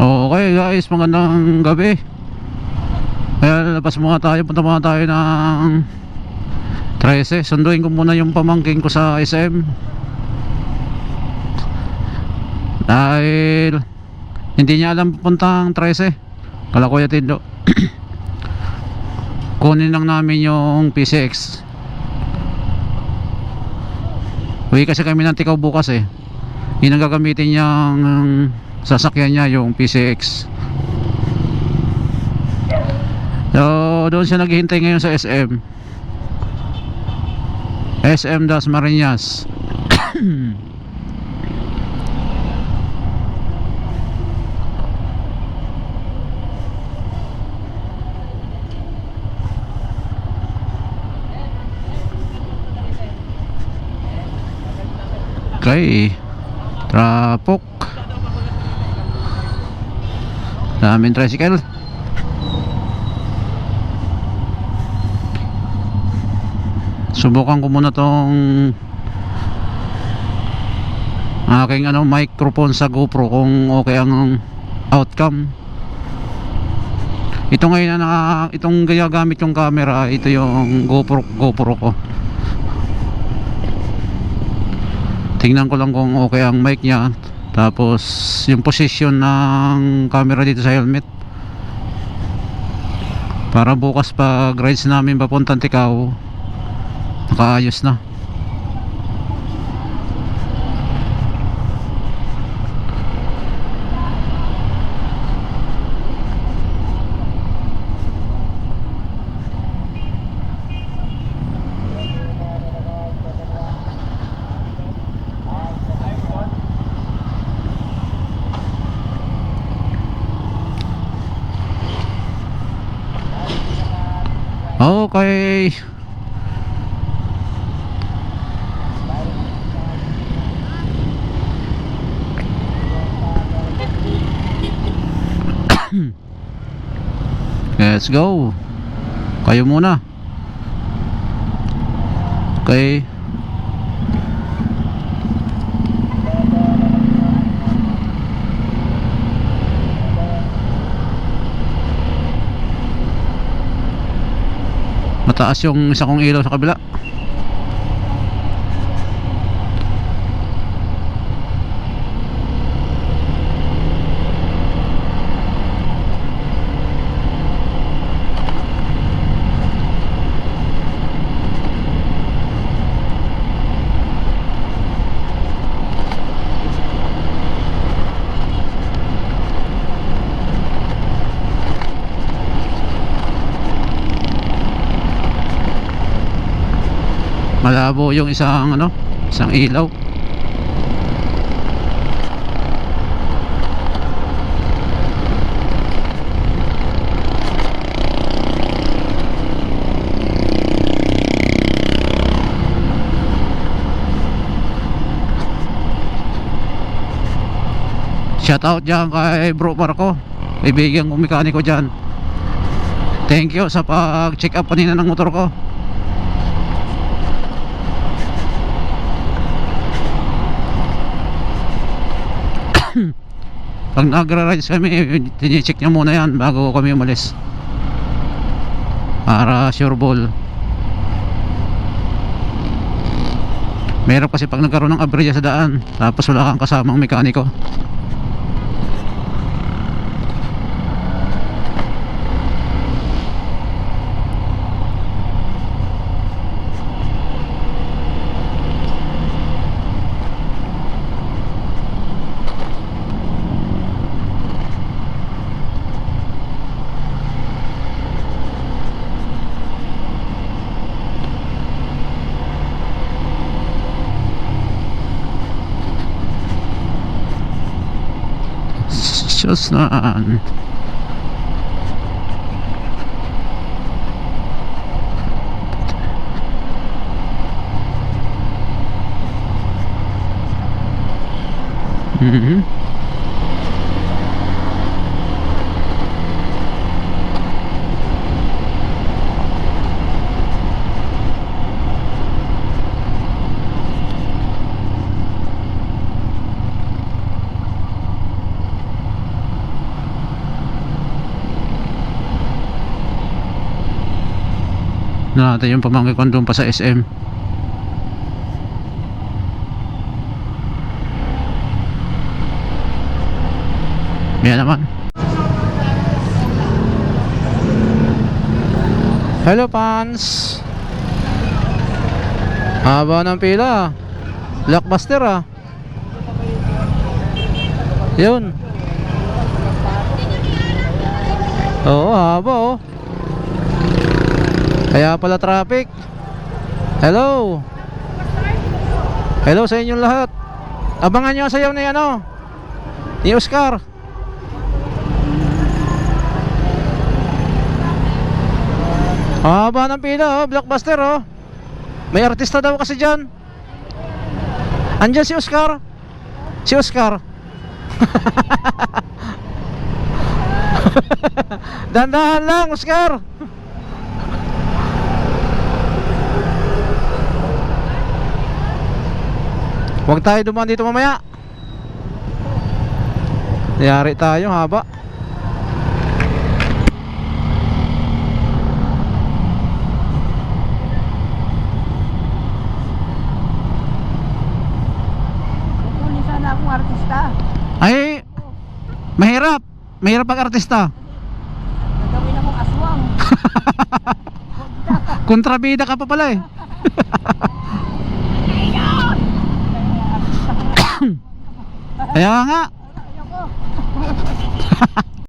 Okay guys, magandang gabi. Kaya labas muna tayo, punta muna tayo ng 13. Sunduin ko muna yung pamangking ko sa SM dahil hindi niya alam puntang 13. Kala Kuya Tindo kunin lang namin yung PCX. Uwi kasi kami ng Tikaw bukas eh. Yun ang gagamitin niyang sasakyan niya, yung PCX. So doon siya naghihintay ngayon sa SM Das Marinas. Okay, trapok, daming tricycle. Subukan ko muna tong aking microphone sa GoPro kung okay ang outcome. Ito ngayon na itong ginagamit yung camera, ito yung GoPro ko. Tingnan ko lang kung okay ang mic niya, tapos yung position ng camera dito sa helmet, para bukas pag rides namin papuntang Tikaw nakaayos na. Okay, let's go. Kayo muna. Okay. Mataas yung isa kong ilaw sa kabila. Malabo yung isang ilaw. Shout out dyan kay Bro Marco, kaibigan kong mekaniko dyan. Thank you sa pag check up kanina ng motor ko. Pag nagra-rides kami, tinicheck niya muna yan bago kami umalis, para sure ball. Meron kasi pag nagkaroon ng aberya sa daan tapos wala kang kasamang mekaniko. Diyos naan. na natin yung pamangkin ko doon pa sa SM. Yan naman. Hello fans. Haba ng pila. Blockbuster ah. Yun. Oo, haba oh. Kaya pala traffic. Hello. Hello sa inyong lahat. Abangan nyo ang sayaw ni ano, ni Oscar. Haba ng pila oh, Blockbuster oh. May artista daw kasi dyan. Andyan si Oscar. Si Oscar. Dandahan lang Oscar. Huwag tayo dumaan dito mamaya. Yari tayo, haba. Kukunin sana akong artista. Ay, mahirap. Mahirap pag artista. Gagawin akong aswang. Kontrabida ka pa pala eh. Kaya nga. Ayoko.